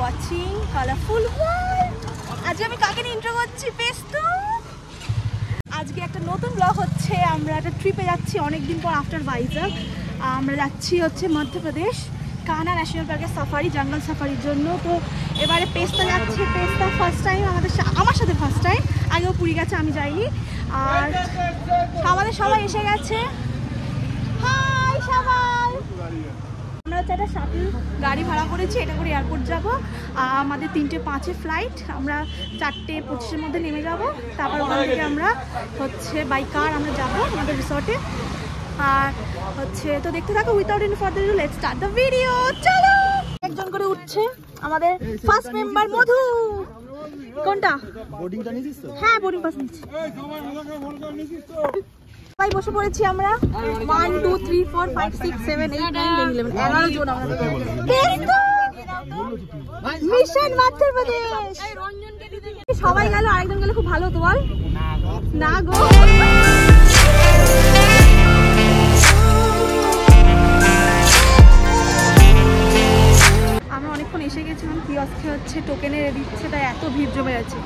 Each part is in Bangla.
Watching colourful world. আজকে আমি কাকে নিয়ে ইন্ট্রো করছি? পেস্তো। আজকে একটা নতুন ব্লগ হচ্ছে। আমরা একটা ট্রিপে যাচ্ছি অনেকদিন পর আফটার ভাইজাগ। আমরা যাচ্ছি হচ্ছে মধ্যপ্রদেশ কানহা ন্যাশনাল পার্কের সাফারি, জঙ্গল সাফারির জন্য। তো এবারে পেস্তা যাচ্ছে। পেস্তা ফার্স্ট টাইম আমার সাথে ফার্স্ট টাইম। আগেও পুরী গেছে, আমি যাইনি। আর আমাদের সবাই এসে গেছে। হাই সবাই। আমরা হচ্ছে একটা শাটল গাড়ি ভাড়া করেছি, এটা করে এয়ারপোর্ট যাব। আমাদের 3:05 ফ্লাইট। আমরা 4:25 মধ্যে নেমে যাব। তারপর ওখান থেকে আমরা হচ্ছে বাই কার আমরা যাব আমাদের রিসর্টে। আর হচ্ছে তো দেখতে থাকো। Without any further do let's start the video. চলো। একজন করে উঠছে আমাদের ফার্স্ট মেম্বার মধু। কোনটা? বোর্ডিংটা নিয়েছিস তো? হ্যাঁ, বোর্ডিং পাস নিয়েছি। সবাই বসে পড়েছি আমরা। 1 2 3 4 5 6 7 8 9 10 11 11 জন আমরা। মিশন মধ্যপ্রদেশ। সবাই গেল, আরেকজন গেলে খুব ভালো হতো। বল না গো। আমরা অনেকক্ষণ এসে গেছিলাম। কিয়স্কে হচ্ছে টোকেনে দিচ্ছে, তাই এত ভিড় জমে যাচ্ছে।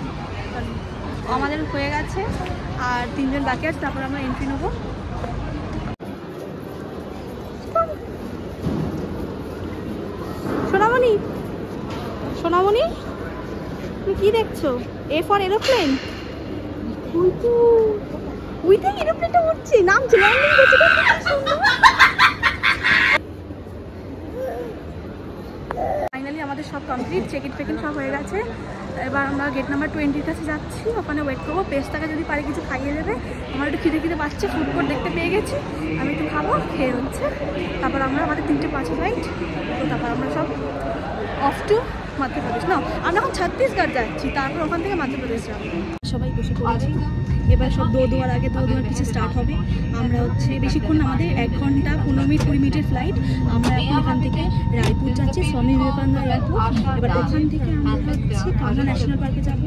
আমাদের হয়ে গেছে আর 3 জন বাকি আছে, তারপর আমরা এন্ট্রি নেবো। সোনামণি, সোনামণি তুমি কি দেখছো? A for aeroplane. উইথিং এরোপ্লেনটা উঠছে, নামছে, ল্যান্ডিং করছে। ফাইনালি আমাদের সব কমপ্লিট, চেক ইন ফেকিন সব হয়ে গেছে। এবার আমরা গেট নাম্বার 20 কাছে যাচ্ছি, ওখানে ওয়েট করবো। পেস্তাকে যদি পারে কিছু খাইয়ে দেবে। আমার একটু খিদে পাচ্ছে, ফুড কোর্ট দেখতে পেয়ে গেছি, আমি একটু খাবো, খেয়ে হচ্ছে। তারপর আমরা আমাদের 3:05 ফ্লাইট। তো তারপর আমরা সব অফ টু মধ্যপ্রদেশ। না, আমরা এখন ছত্তিশগড় যাচ্ছি, তারপর ওখান থেকে মধ্যপ্রদেশ যাবো। সবাই বসে পড়েছি। এবার সব দৌড়ার আগে দৌড়ার পিছিয়ে স্টার্ট হবে। আমরা হচ্ছে বেশিক্ষণ, আমাদের 1 ঘন্টা 15 মিনিট 20 মিনিটের ফ্লাইট। আমরা এখন এখান থেকে রায়পুর যাচ্ছি, স্বামী বিবেকানন্দ এয়ারপোর্ট। এবার ওখান থেকে আমরা হচ্ছে কানহা ন্যাশনাল পার্কে যাবো,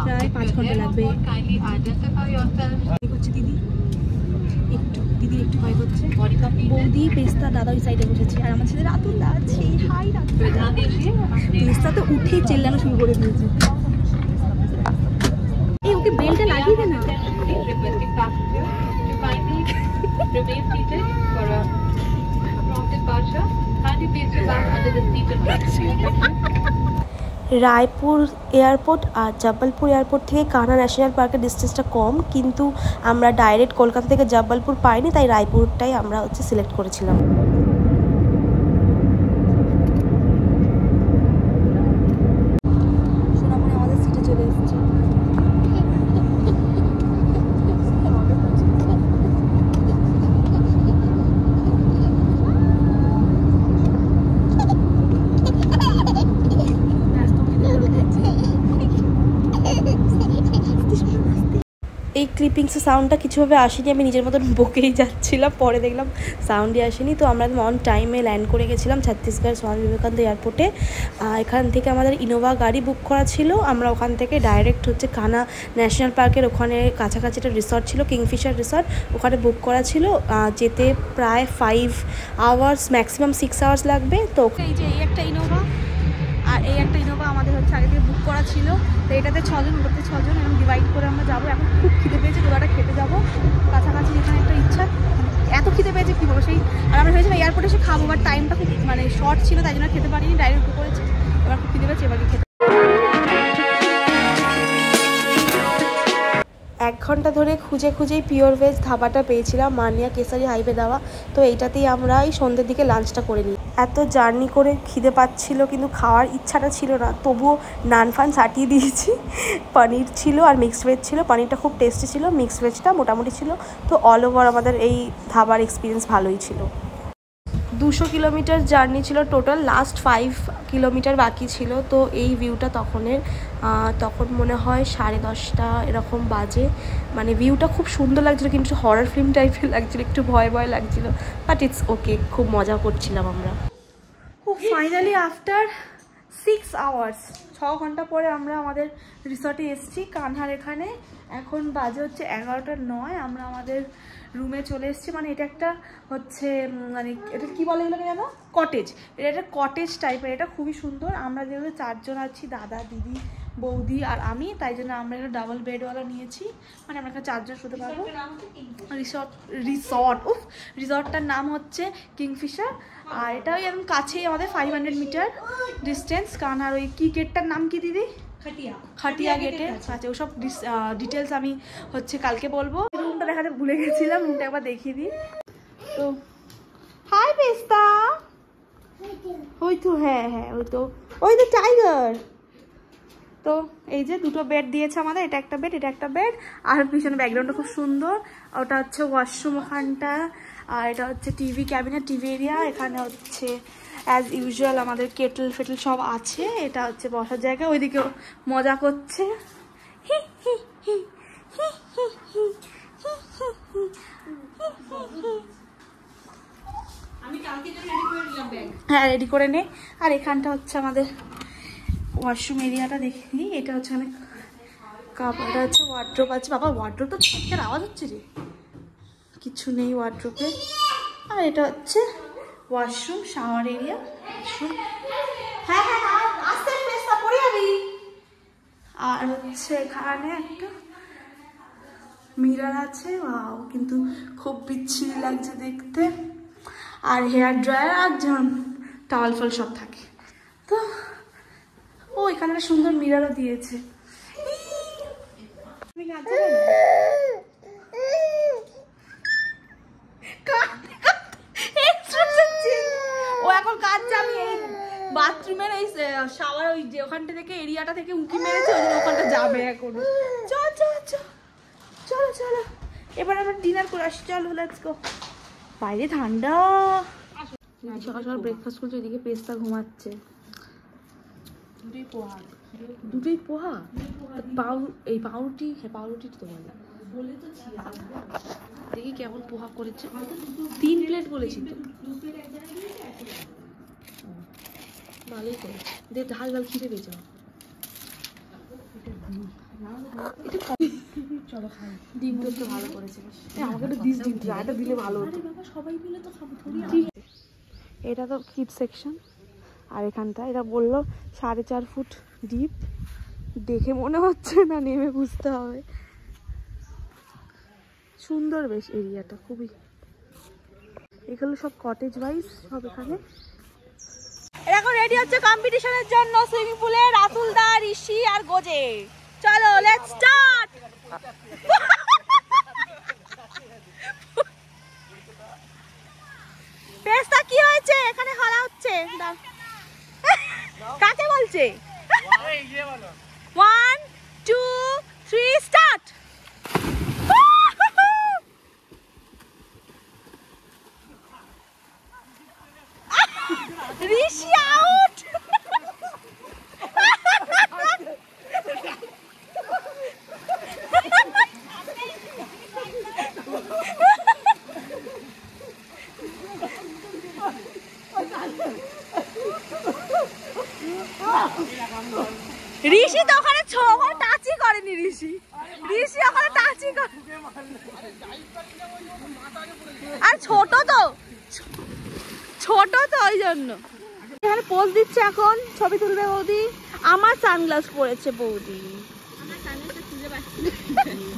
প্রায় 5 ঘন্টা লাগবে। হচ্ছে দিদি একটু, দিদি একটু ভয় করছে। বৌদি, পেস্তা, দাদা ওই সাইডে বসেছে, আর আমার ছেলে রাতুলদা আছে। হাই রাতুলদা। পেস্তা তো উঠেই চেল্লানো শুরু করে দিয়েছে। এই ওকে বেলটা লাগিয়ে দে না। রায়পুর এয়ারপোর্ট আর জব্বলপুর এয়ারপোর্ট থেকে কানহা ন্যাশনাল পার্কের ডিস্টেন্সটা কম, কিন্তু আমরা ডাইরেক্ট কলকাতা থেকে জব্বলপুর পাইনি, তাই রায়পুরটাই আমরা হচ্ছে সিলেক্ট করেছিলাম। আমাদের সিটে চলে এসেছে। এই ক্লিপিংসের সাউন্ডটা কিছুভাবে আসেনি, আমি নিজের মতন বকেই যাচ্ছিলাম, পরে দেখলাম সাউন্ডই আসেনি। তো আমরা অন টাইমে ল্যান্ড করে গেছিলাম ছত্তিশগড় স্বামী বিবেকানন্দ এয়ারপোর্টে। এখান থেকে আমাদের ইনোভা গাড়ি বুক করা ছিল। আমরা ওখান থেকে ডাইরেক্ট হচ্ছে কানহা ন্যাশনাল পার্কের ওখানে কাছাকাছি একটা রিসর্ট ছিল, কিংফিশার রিসর্ট, ওখানে বুক করা ছিল। যেতে প্রায় 5 আওয়ার্স, ম্যাক্সিমাম 6 আওয়ার্স লাগবে। তো এই যে এই একটা ইনোভা আর এই একটা ইনোভা আমাদের হচ্ছে আগে থেকে বুক করা ছিল। তো এটাতে 6 জন, ওটাতে 6 জন, এবং ডিভাইড করে আমরা যাবো। এখন খুব খিদে পেয়েছে, গোলাটা খেতে যাবো কাছাকাছি, যেখানে একটা ইচ্ছা। এত খিদে পেয়েছে কী বলবো সেই। আর আমরা ভেবেছিলাম এয়ারপোর্টে এসে খাবো, বাট টাইমটা খুব শর্ট ছিল, তাই জন্য খেতে পারিনি, ডাইরেক্ট বুক করেছি। এবার খুব খিদে পেয়েছে, এবার খেতে। 1 ঘন্টা ধরে খুঁজে খুঁজেই পিওর ভেজ ধাবাটা পেয়েছিলাম, মানিয়া কেসারি হাইওয়ে দেওয়া। তো এইটাতেই আমরা এই সন্ধ্যের দিকে লাঞ্চটা করে নিই। এত জার্নি করে খিদে পাচ্ছিল, কিন্তু খাওয়ার ইচ্ছাটা ছিল না, তবুও নান ফান ছাটিয়ে দিয়েছি। পনির ছিল আর মিক্সড ভেজ ছিল। পনিরটা খুব টেস্টি ছিল, মিক্সড ভেজটা মোটামুটি ছিল। তো অল ওভার আমাদের এই ধাবার এক্সপিরিয়েন্স ভালোই ছিল। 200 কিলোমিটার জার্নি ছিল টোটাল, লাস্ট 5 কিলোমিটার বাকি ছিল। তো এই ভিউটা তখন মনে হয় 10:30 এরকম বাজে। মানে ভিউটা খুব সুন্দর লাগছিলো, কিন্তু হরর ফিল্ম টাইপের লাগছিলো, একটু ভয় ভয় লাগছিলো, বাট ইটস ওকে, খুব মজা করছিলাম আমরা। ফাইনালি আফটার 6 আওয়ার্স 6 ঘন্টা পরে আমরা আমাদের রিসর্টে এসেছি কানহার এখানে। এখন বাজে হচ্ছে 11:09। আমরা আমাদের রুমে চলে এসেছি। মানে এটা একটা হচ্ছে মানে এটা কি বলে এগুলোকে জানো, কটেজ। এটা একটা কটেজ টাইপের, এটা খুবই সুন্দর। আমরা যেহেতু 4 জন আছি, দাদা, দিদি, বৌদি আর আমি, তাই জন্য আমরা একটা ডাবল বেডওয়ালা নিয়েছি। মানে আমরা এখানে 4 জন শুতে পারবো। রিসর্টটার নাম হচ্ছে কিংফিশার। আর এটা ওই একদম কাছেই আমাদের 500 মিটার ডিস্টেন্স। কারণ আর ওই কি গেটটার নাম কি দিদি? খাটিয়া গেটে। আচ্ছা, ওসব ডিটেলস আমি হচ্ছে কালকে বলবো। রুমটা দেখাতে ভুলে গেছিলাম, রুমটা একবার দেখিয়ে দিই। তো হাই পেস্তা, ওই তো হ্যাঁ ওই তো টাইগার। তো এই যে 2টো বেড দিয়েছে আমাদের, এটা একটা বেড, এটা একটা বেড। আর পিছনে ব্যাকগ্রাউন্ডটা খুব সুন্দর। ওটা হচ্ছে ওয়াশরুম ওখানটা। আর এটা হচ্ছে টিভি ক্যাবিনেট, টিভি এরিয়া। এখানে হচ্ছে অ্যাজ ইউজুয়াল আমাদের কেটল ফেটল সব আছে। এটা হচ্ছে বসার জায়গা। ওইদিকে মজা করছে। হ্যাঁ, রেডি করে নে। আর এখানটা হচ্ছে আমাদের ওয়াশরুম এরিয়াটা দেখে নিই। এটা হচ্ছে অনেক কাপড়টা হচ্ছে, ওয়ার্ড্রোব আছে। বাবা ওয়ার্ড্রোব তো ছটকার আওয়াজ হচ্ছে রে, কিছু নেই ওয়ার্ড্রোবে। আর এটা হচ্ছে ওয়াশরুম, শাওয়ার এরিয়া। হ্যাঁ আস্তে আস্তে পড়ে যাবি। আর হচ্ছে এখানে একটা মিরর আছে। ওয়াও, কিন্তু খুব বিচ্ছিরি লাগছে দেখতে। আর হেয়ার ড্রায়ার আর টাওয়াল ফল সব থাকে। তো ও এখানে একটা সুন্দর মিররও দিয়েছে। ও এখন কাঁদছে। আমি এই বাথরুমের এই শাওয়ার ওই যে ওখানটা থেকে এরিয়াটা থেকে উঁকি মেরেছে, ওই জন্য ওখানটা যাবে এখন। চলো এবার আমরা ডিনার করে আসি। চলো লেটস গো। বাইরে ঠান্ডা। সকাল সকাল ব্রেকফাস্ট করছে, ওইদিকে পেস্তা ঘুমাচ্ছে। দুটোই পোহা। এই পাউরুটি, হ্যাঁ পাউরুটি তো বলে দেখি কেমন পোহা করেছে। 3 প্লেট বলেছি তো, ভালোই করেছে। দেখ ঢাল খিদে পেয়েছে। চলো খাই। ডিমটা তো ভালো করেছে। আমাকে তো ডিম এটা দিলে ভালো হতো। সবাই মিলে তো খাবো। এটা তো কিড সেকশন। আর এখানটা এটা বললো 4.5 ফুট ডিপ। দেখে মনে হচ্ছে না, নেমে বুঝতে হবে। সুন্দর বেশ এরিয়াটা খুবই। এগুলো সব কটেজ ওয়াইজ সব এখানে। এখন রেডি হচ্ছে কম্পিটিশনের জন্য সুইমিং পুলে। রাতুল দা, ঋষি আর গোজে। চলো লেটস স্টার্ট। পেস্তা কি হয়েছে? এখানে হারা হচ্ছে। কাকে বলছে? 1 2 3 স্টার্ট। ঋষি আউট। ঋষি তো ওখানে টাচই করেনি। ঋষি ওখানে টাচই করে। আর ছোট তো ওই জন্য এখানে পোজ দিচ্ছে। এখন ছবি তুলবে বৌদি। আমার সানগ্লাস পরেছে বৌদি।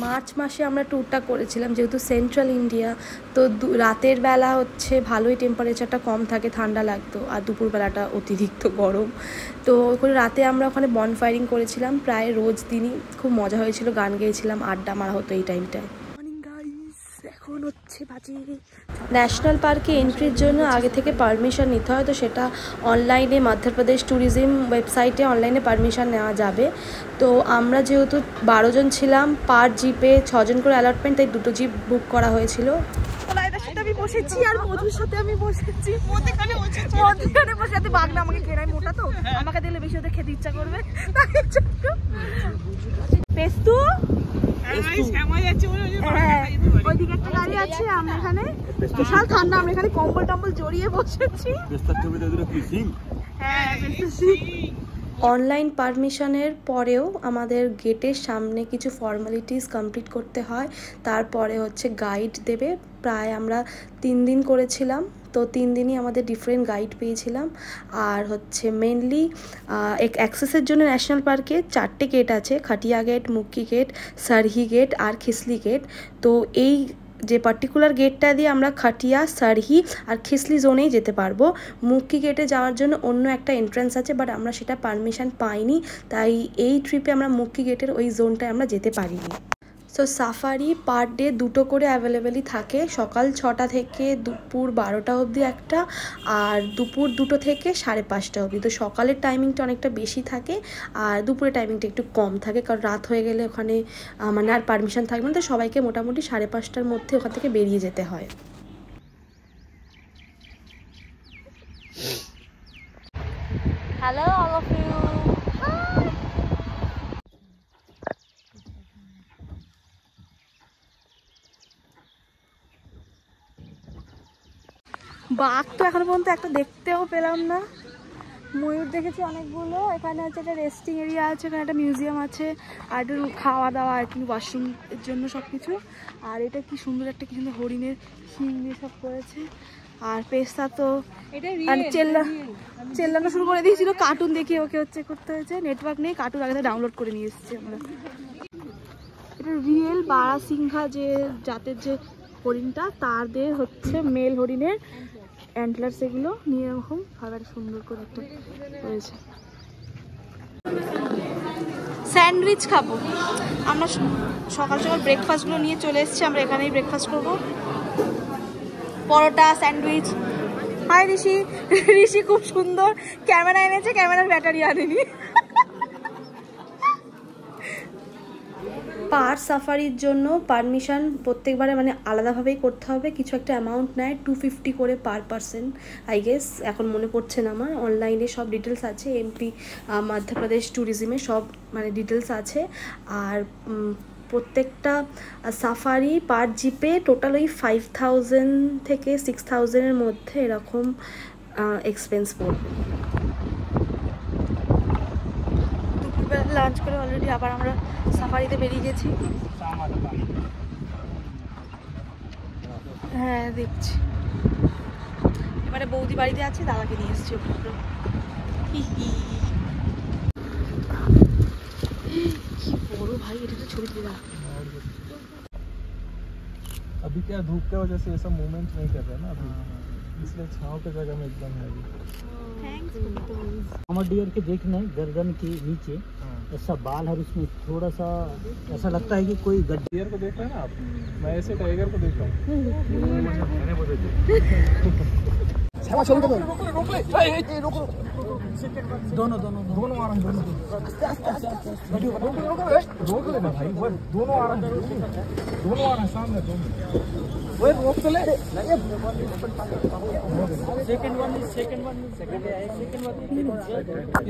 মার্চ মাসে আমরা ট্যুরটা করেছিলাম, যেহেতু সেন্ট্রাল ইন্ডিয়া, তো রাতের বেলা হচ্ছে ভালোই টেম্পারেচারটা কম থাকে, ঠান্ডা লাগতো। আর দুপুরবেলাটা অতিরিক্ত গরম। তো ওখানে রাতে আমরা ওখানে বনফায়ারিং করেছিলাম প্রায় রোজ দিনই। খুব মজা হয়েছিল, গান গেয়েছিলাম, আড্ডা মারা হতো এই টাইমটায়। এখন হচ্ছে বাজে। ন্যাশনাল পার্কে এন্ট্রির জন্য আগে থেকে পারমিশন নিতে হয়। তো সেটা অনলাইনে মধ্যপ্রদেশ ট্যুরিজম ওয়েবসাইটে অনলাইনে পারমিশন নেওয়া যাবে। তো আমরা যেহেতু 12 জন ছিলাম, পার জিপে 6 জন করে অ্যালটমেন্ট, তাই 2টো জিপ বুক করা হয়েছিল। আমি বসেছি আর মধুর সাথে আমি বসেছি। মধ্যখানে বসে আছে। বাগনা আমাকে কেনাই, মোটা তো আমাকে দিলে বেশি ওদের খেতে ইচ্ছা করবে। পেস্তু ওইদিকে একটা গাড়ি আছে। আমরা এখানে বিশাল ঠান্ডা, আমরা এখানে কম্বল টম্বল জড়িয়ে বসেছি। হ্যাঁ অনলাইন পারমিশনের পরেও আমাদের গেটের সামনে কিছু ফর্মালিটিস কমপ্লিট করতে হয়, তারপরে হচ্ছে গাইড দেবে। প্রায় আমরা 3 দিন করেছিলাম, তো 3 দিনই আমাদের ডিফারেন্ট গাইড পেয়েছিলাম। আর হচ্ছে মেনলি অ্যাক্সেসের জন্য ন্যাশনাল পার্কে 4টে গেট আছে, খাটিয়া গেট, মুক্কি গেট, সারহি গেট আর খিসলি গেট। তো এই যে পার্টিকুলার গেটটা দিয়ে আমরা খাটিয়া, সারহি আর খিসলি জোনেই যেতে পারবো। মুক্কি গেটে যাওয়ার জন্য অন্য একটা এন্ট্রান্স আছে, বাট আমরা সেটা পারমিশন পাইনি, তাই এই ট্রিপে আমরা মুক্কি গেটের ওই জোনটায় আমরা যেতে পারিনি। সো সাফারি পার ডে 2টো করে অ্যাভেলেবেলই থাকে, সকাল 6টা থেকে দুপুর 12টা অবধি একটা, আর দুপুর 2টো থেকে 5:30টা অবধি। তো সকালের টাইমিংটা অনেকটা বেশি থাকে আর দুপুরের টাইমিংটা একটু কম থাকে, কারণ রাত হয়ে গেলে ওখানে মানে আর পারমিশন থাকবে না, তো সবাইকে মোটামুটি 5:30টার মধ্যে ওখান থেকে বেরিয়ে যেতে হয়। Hello all of you. বাঘ তো এখনো পর্যন্ত একটা দেখতেও পেলাম না। ময়ূর দেখেছি অনেকগুলো। এখানে হচ্ছে একটা রেস্টিং এরিয়া আছে, এখানে একটা মিউজিয়াম আছে, আর একটু খাওয়া দাওয়া আর কি ওয়াশরুমের জন্য সব কিছু। আর এটা কি সুন্দর একটা কি সুন্দর হরিণের শিং দিয়ে সব করেছে। আর পেস্তা তো চেল্লানো শুরু করে দিয়েছিল, কার্টুন দেখিয়ে ওকে হচ্ছে করতে হয়েছে। নেটওয়ার্ক নেই, কার্টুন আগে ডাউনলোড করে নিয়ে এসেছি আমরা। এটা রিয়েল বারাসিংহা যে জাতের যে হরিণটা, তাদের হচ্ছে মেল হরিণের অ্যান্টলার, সেগুলো নিয়ে এরকম ভাবে সুন্দর করে একটা হয়েছে। স্যান্ডউইচ খাবো আমরা, সকাল সকাল ব্রেকফাস্টগুলো নিয়ে চলে এসেছি। আমরা এখানেই ব্রেকফাস্ট করবো, পরোটা, স্যান্ডউইচ। হাই ঋষি, ঋষি খুব সুন্দর ক্যামেরা এনেছে, ক্যামেরার ব্যাটারি আনেনি। পার সাফারির জন্য পারমিশন প্রত্যেকবারে মানে আলাদাভাবেই করতে হবে, কিছু একটা অ্যামাউন্ট নেয়, 250 করে পার পারসন আই গেস, এখন মনে পড়ছে না আমার। অনলাইনে সব ডিটেলস আছে, এমপি মধ্যপ্রদেশ ট্যুরিজমে সব মানে ডিটেলস আছে। আর প্রত্যেকটা সাফারি পার জিপে টোটাল ওই 5000 থেকে 6000-এর মধ্যে এরকম এক্সপেন্স পড়বে। দুপুরবেলা লাঞ্চ করে অলরেডি আবার আমরা সাফারিতে বেরিয়ে গেছি। হ্যাঁ দেখছি, এবারে বৌদি বাড়িতে আছে, দাদাকে নিয়ে এসছি। কি বড় ভাই, এটা তো ছবি তুলে। अभी क्या धूप की वजह से ये सब मूवमेंट नहीं कर रहे ना अभी, इसलिए छांव की जगह में एकदम है। हमारे डियर के देखना है गर्दन के नीचे ऐसा बाल है, उसमें थोड़ा सा ऐसा लगता है कि कोई डियर को देख रहे हैं ना आप, मैं ऐसे टाइगर को देख रहा हूँ। दोनों दोनों दोनों आ रहे हैं, वीडियो रोक लेना भाई, वो दोनों आ रहे हैं, दोनों आ रहे हैं सामने, दोनों वो रोक तो ले। सेकंड वन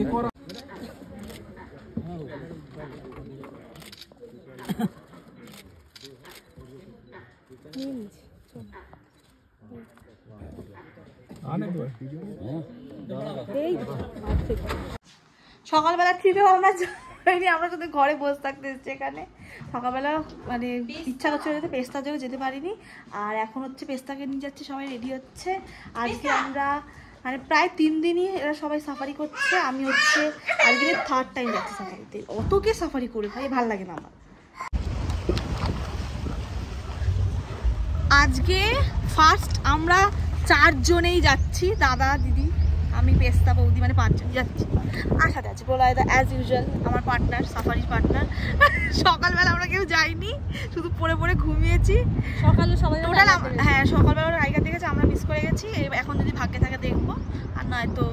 एक और आने दो। সকালবেলা ট্রিপেও আমরা যাইনি, আমরা শুধু ঘরে বসে থাকতে এসেছি। এখানে সকালবেলা মানে ইচ্ছা করছিল যেতে, পেস্তার জন্য যেতে পারিনি। আর এখন হচ্ছে পেস্তাকে নিয়ে যাচ্ছে, সবাই রেডি হচ্ছে। আজকে আমরা মানে প্রায় 3 দিনই এরা সবাই সাফারি করছে। আমি হচ্ছে আজকে 3rd টাইম যাচ্ছি সাফারিতে। অত কে সাফারি করে ভাই, ভালো লাগে না আমার। আজকে ফার্স্ট আমরা 4 জনেই যাচ্ছি, দাদা, দিদি, আমি, পেস্তা, বৌদি, মানে 5 জন যাচ্ছি। আর সাথে আছে প্রলয়দা অ্যাজ ইউজুয়াল, আমার পার্টনার, সাফারির পার্টনার। সকালবেলা আমরা কেউ যাইনি, শুধু পড়ে পড়ে ঘুমিয়েছি। সকালে সবাই টোটাল, হ্যাঁ সকালবেলা রায়গা দেখেছি, আমরা মিস করে গেছি। এখন যদি ভাগ্যে থাকে দেখবো, আর নয় তো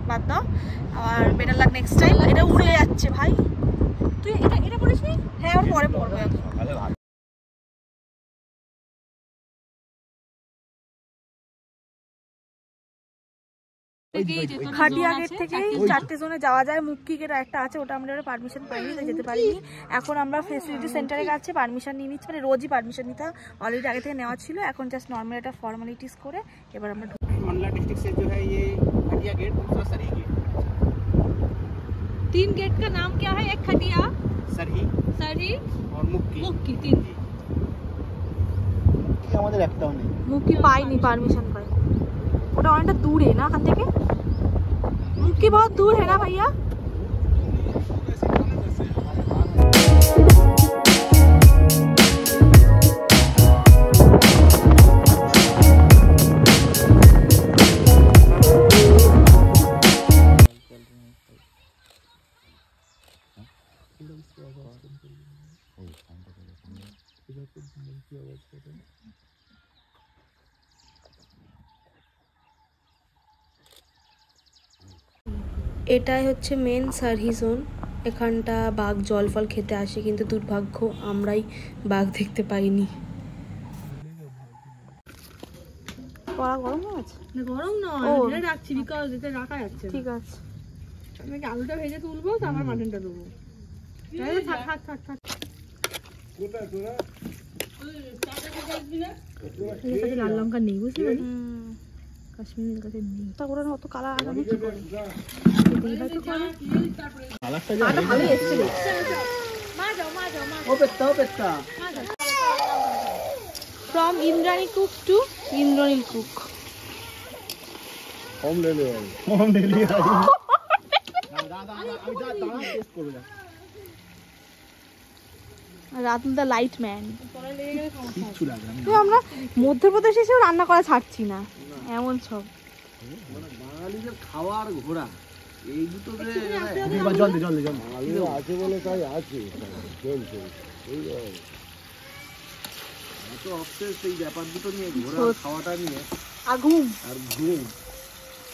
বাদ দাও। আর বেটার লাক নেক্সট টাইম। এটা উড়ে যাচ্ছে ভাই, তুই এটা পড়িস নি? হ্যাঁ ওর পরে পড়বো এখন। খাটিয়া গেট থেকে 4টে জোনে যাওয়া যায়। মুক্কি গেট একটা আছে, ওটা আমরা পারমিশন পাইনি, তাই যেতে পারিনি। এখন আমরা ফেসিলিটি সেন্টারে কাছে পারমিশন নিয়ে নিচ্ছি, মানে রোজই পারমিশন নিতে হয়, অলরেডি আগে থেকে নেওয়া ছিল। এখন জাস্ট নর্মাল একটা ফর্মালিটিস করে এবার আমরা मंडला डिस्ट्रिक्ट से जो है ये खटिया गेट, दूसरा सरी गेट। तीन गेट का नाम क्या है? एक खटिया, सरही सरही और मुक्की। मुक्की, तीन। আমাদের একটাও নেই। মুক্কি পাইনি পারমিশন করে, ওটা অনেকটা দূরে না এখান থেকে। মুক্কি बहुत दूर है ना भैया? এটাই হচ্ছে মেন সারহি জোন। এখানটা বাঘ জল ফল খেতে আসে, কিন্তু দুর্ভাগ্য আমরাই বাঘ দেখতে পাইনি। কড়া গরম হয়ে আছে? না গরম নয়, ও। এটা রাখছি বিকজ এটা রাখা যাচ্ছে না। ঠিক আছে, আমি কি আলুটা ভেজে তুলবো, তারপর মাটনটা দেবো। তাহলে থাক থাক থাক থাক। এটাতে লাল লঙ্কা নেই, বুঝতে পারলি? কাশ্মীরের কাছে নেই। তা ওরা অত কালার আগামী কি করে? আটা ভালো এসছে রে। From Indrani cook to Indranil cook. Home delivery. Home delivery. দাদা আমি যা দাঁড়া টেস্ট করব না। Ratul da light man. কিচ্ছু লাগবে না। আমরা মধ্যপ্রদেশ এসেও রান্না করা ছাড়ছি না, এমন সব। মানে বাঙালিদের খাওয়ার ঘোড়া এই দুটো যে জল দে আলু আছে বলে তাই আছে চলছে। এই এত অবসেস এই ব্যাপার দুটো নিয়ে, ঘোড়া খাওয়াটা নিয়ে আর ঘুম। আর ঘুম,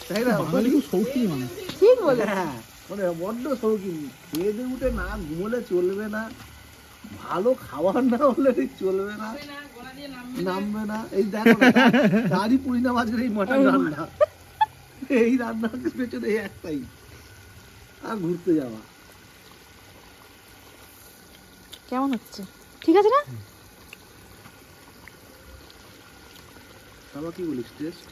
তাই না? বাঙালি খুব শৌখিন মানুষ। ঠিক বলে। হ্যাঁ, মানে বড্ড শৌখিন। খেয়ে দিয়ে উঠে না ঘুমোলে চলবে না, ভালো খাবার না হলে চলবে না, নামবে না। এই দেখো দাড়ি পুরি না মাঝে এই মটন রান্না, এই রান্নার পেছনে এই একটাই, আর ঘুরতে যাওয়া। কেমন হচ্ছে? ঠিক আছে না? বাবা কি বলিস টেস্ট?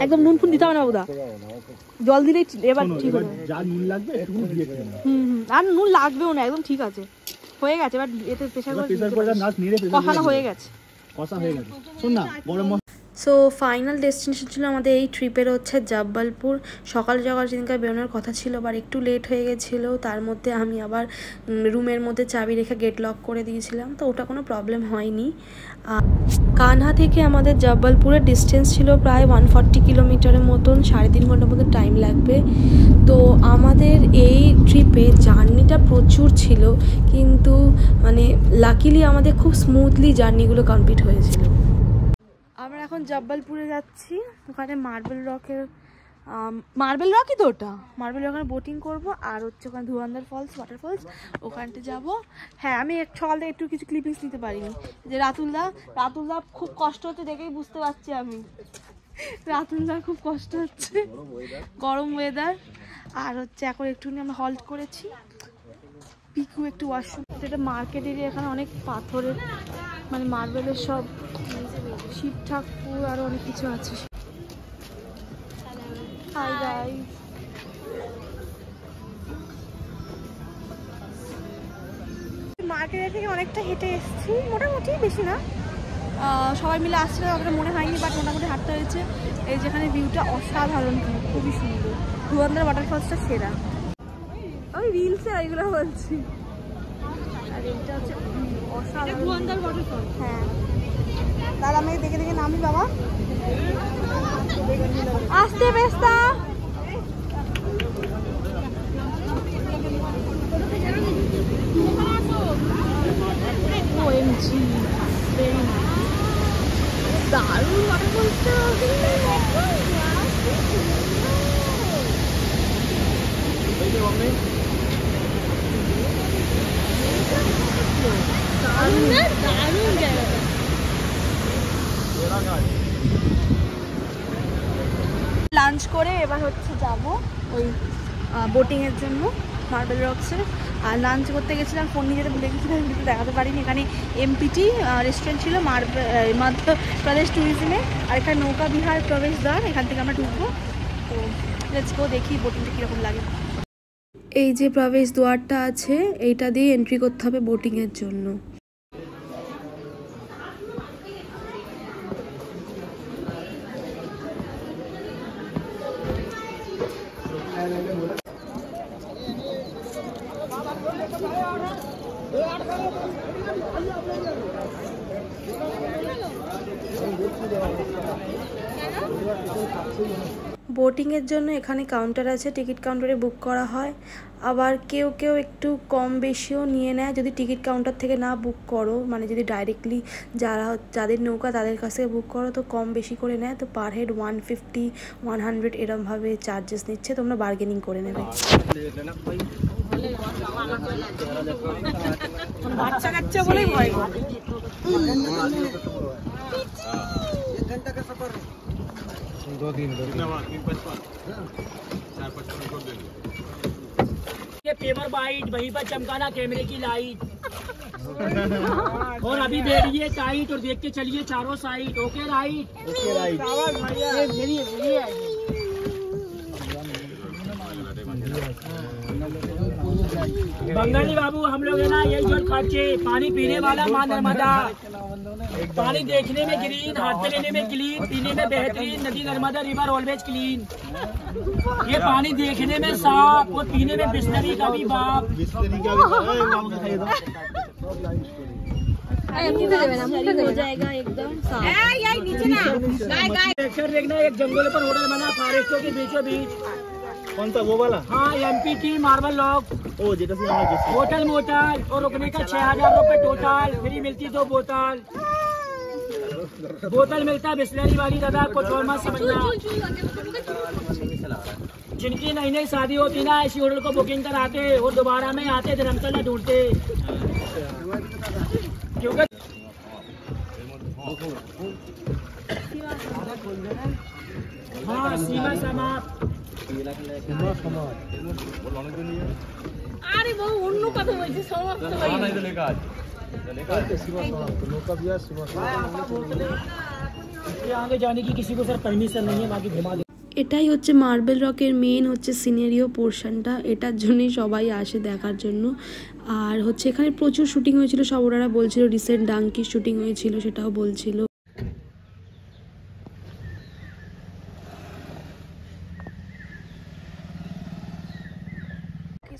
একদম নুন ফুন দিতে হবে না বাবুদা, জল দিলেই এবার ঠিক হবে। যা নুন লাগবে একটু দিয়ে খেয়ে নাও। আর নুন লাগবেও না, একদম ঠিক আছে, হয়ে গেছে। এবার এতে প্রেসার করে কষানো হয়ে গেছে, কষা হয়ে গেছে। শোন না, গরম সো ফাইনাল ডেস্টিনেশন ছিল আমাদের এই ট্রিপের হচ্ছে জব্বলপুর। সকাল সকাল যেদিনকার বেরোনোর কথা ছিল, বাট একটু লেট হয়ে গেছিলো। তার মধ্যে আমি আবার রুমের মধ্যে চাবি রেখে গেট লক করে দিয়েছিলাম, তো ওটা কোনো প্রবলেম হয়নি। কানহা থেকে আমাদের জব্বলপুরের ডিস্টেন্স ছিল প্রায় 140 কিলোমিটারের মতন, 3.5 ঘন্টার মতো টাইম লাগবে। তো আমাদের এই ট্রিপে জার্নিটা প্রচুর ছিল, কিন্তু মানে লাকিলি আমাদের খুব স্মুথলি জার্নিগুলো কমপ্লিট হয়েছিল। আমরা এখন জব্বলপুরে যাচ্ছি, ওখানে মার্বেল রকই তো, ওটা মার্বেল রকের বোটিং করব, আর হচ্ছে ওখানে ধুয়ান্দার ফলস, ওয়াটারফলস, ওখানটা যাব। হ্যাঁ, আমি সকাল থেকে একটু কিছু ক্লিপিংস নিতে পারিনি, যে রাতুলদা খুব কষ্ট হচ্ছে দেখেই বুঝতে পারছি আমি। রাতুলদার খুব কষ্ট হচ্ছে, গরম ওয়েদার। আর হচ্ছে এখন একটুখানি আমরা হল্ট করেছি, পিকু একটু ওয়াশরুম। যেটা মার্কেট এরিয়া, এখানে অনেক পাথরের মানে মার্বেলের সব শিব ঠাকুর আরো অনেক কিছু আছে। হাই গাইস, মার্কেট থেকে অনেকটা হেঁটে এসেছি, মোটামুটি বেশি না, সবাই মিলে আসছিলাম, আমাদের মনে হয়নি, বাট মোটামুটি হাঁটতে হয়েছে। এই যেখানে ভিউটা অসাধারণ, খুবই সুন্দর, ধুয়ান্দার ওয়াটারফলসটা সেরা। আমি রিলসে এইগুলো বলছি, আর এইটা হচ্ছে অসাধারণ ধুয়ান্দার ওয়াটারফল। হ্যাঁ, দাদা আমি দেখে দেখে নামি বাবা, আসতে বেস্তা। ওএমজি, ভেরি নাইস, দারুণ ওয়াটারফলসটা। দারুণ জায়গাটা। লাঞ্চ করে এবার হচ্ছে যাব ওই বোটিংয়ের জন্য মার্বেল রকসে। আর লাঞ্চ করতে গেছিলাম, ফোন নিয়ে যেতে ভুলে গেছিলাম, কিন্তু দেখাতে পারিনি। এখানে এমপিটি রেস্টুরেন্ট ছিল মধ্যপ্রদেশ ট্যুরিজমে, আর এখানে নৌকা বিহার প্রবেশদ্বার, এখান থেকে আমরা ঢুকবো। তো লেটস গো, দেখি বোটিংটা কীরকম লাগে। এই যে প্রবেশ দ্বারটা আছে এইটা দিয়ে এন্ট্রি করতে হবে বোটিংয়ের জন্য। বোটিংয়ের জন্য এখানে কাউন্টার আছে, টিকিট কাউন্টারে বুক করা হয়। আবার কেউ কেউ একটু কম বেশিও নিয়ে নেয় যদি টিকিট কাউন্টার থেকে না বুক করো, মানে যদি ডাইরেক্টলি যাদের নৌকা তাদের কাছ থেকে বুক করো তো কম বেশি করে নেয়। তো পার হেড 150 100 এরমভাবে চার্জেস নিচ্ছে, তোমরা বার্গেনিং করে নেবে। বাচ্চা কাচ্চা বলেই ভয় করে। ये पेपर बाइट वहीं पर चमकाना कैमरे की लाइट और अभी बैठिए टाइट और देख के चलिए चारों side. Okay right, okay right. Bengali बाबू हम लोग है ना यही जो खर्चे, पानी पीने वाला मां नर्मदा, पानी देखने में ग्रीन, हाथ पे लेने में क्लीन, पीने में बेहतरीन, नदी नर्मदा रिवर ऑलवेज क्लीन। ये पानी देखने में साफ और पीने में बिस्लरी का भी बाप। हो जाएगा एकदम साफ। नीचे ना देखना, एक जंगल पर होटल बना फॉरेस्टों के बीचों बीच। कौन सा वो वाला? हाँ, MPT marble lock hotel motel और रुकने का 6000 रुपए टोटल। फ्री मिलती 2 बोतल, मिलता बिस्लरी वाली दादा, कुछ और मत समझना। जिनकी नई नई शादी होती ना इसी होटल को बुकिंग कराते और दोबारा में आते धर्मशाला ढूंढते, क्योंकि हाँ सीमा समाप्त। আরে বউ অন্য কথা বলছি, সমাপ্ত आगे जाने की किसी को सर परमिशन नहीं है, बाकी घुमा दे। এটাই হচ্ছে মার্বেল রকের মেন হচ্ছে সিনারিও পোর্শনটা, এটার জন্যই সবাই আসে দেখার জন্য। আর হচ্ছে এখানে প্রচুর শুটিং হয়েছিল, সব ওনারা বলছিল রিসেন্ট ডাঙ্কি শুটিং হয়েছিল সেটাও বলছিল।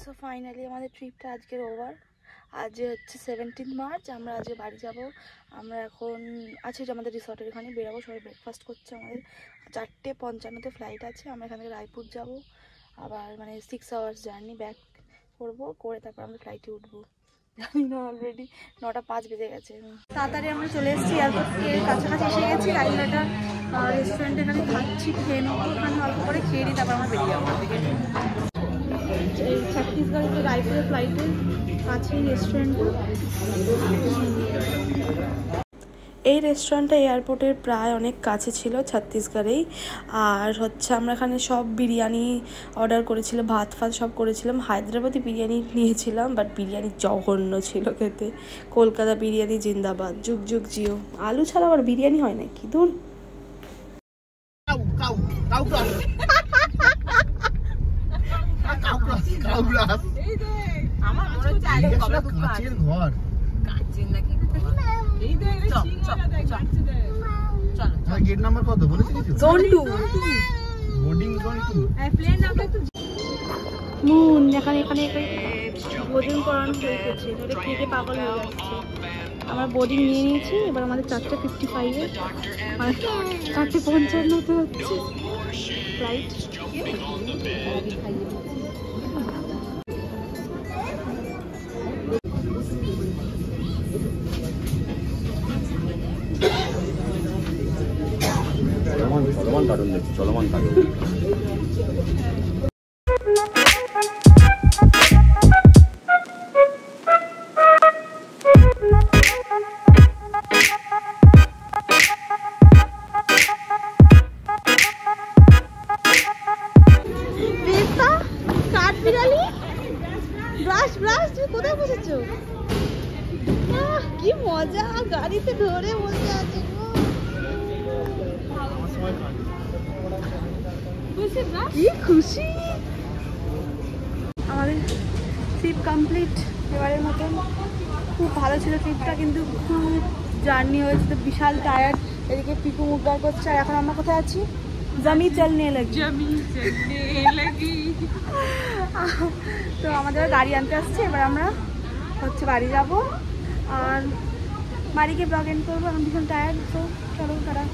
সো ফাইনালি আমাদের ট্রিপটা আজকের ওভার। আজ হচ্ছে 17 মার্চ, আমরা আজকে বাড়ি যাব। আমরা এখন আছি আমাদের রিসর্টের এখানে, বেরাবো, সবাই ব্রেকফাস্ট করছে। আমাদের 4:55-তে ফ্লাইট আছে, আমরা এখান থেকে রায়পুর যাব। আবার মানে 6 আওয়ার্স জার্নি ব্যাক করবো, করে তারপর আমরা ফ্লাইটে উঠবো। জানি না, অলরেডি 9:05 বেজে গেছে। তাড়াতাড়ি আমরা চলে এসেছি, এয়ারপোর্টের কাছাকাছি এসে গেছি। রায়পুরটা রেস্টুরেন্টে এখানে খাচ্ছি, খেয়ে নেবো, ওখানে অল্প করে খেয়ে নিই, তারপর আমরা বেরিয়ে যাবো। এই ছত্তিশগড় রায়পুরের ফ্লাইটের কাছেই রেস্টুরেন্ট। এই রেস্টুরেন্টটা এয়ারপোর্টের প্রায় অনেক কাছে ছিল ছত্তিশগড়েই। আর হচ্ছে আমরা এখানে সব বিরিয়ানি অর্ডার করেছিলাম, ভাত সব করেছিলাম। হায়দ্রাবাদি বিরিয়ানি নিয়েছিলাম, বাট বিরিয়ানি জঘন্য ছিল খেতে। কলকাতা বিরিয়ানি জিন্দাবাদ, যুগ যুগ জিও। আলু ছাড়া আবার বিরিয়ানি হয় না, কি দূর। গেট নাম্বার কত বলেছি? Zone 2 boarding zone 2। Plane number একটু মুন এখানে বোর্ডিং করানো হয়ে গেছে, ওটা খেতে পাগল হয়ে যাচ্ছে। আমরা বোর্ডিং নিয়ে নিয়েছি, এবার আমাদের 4:55-এ মানে 4:55-তে হচ্ছে ফ্লাইট। চলমান কাটুন। কোথায় বসেছো? কি মজা, গাড়িতে ধরে বসে আছে। কি খুশি। আমাদের ট্রিপ কমপ্লিট এবারের মতন। খুব ভালো ছিল ট্রিপটা, কিন্তু খুব জার্নি হয়েছে, তো বিশাল টায়ার্ড। এদিকে পিকু মুখবার করছে, আর এখন আমরা কোথায় আছি? জমি চলনে লাগি। তো আমাদের গাড়ি আনতে আসছে, এবার আমরা হচ্ছে বাড়ি যাব, আর বাড়ি গিয়ে ব্লগ এন্ড করবো। এখন ভীষণ টায়ার্ড, তো চলো তারা।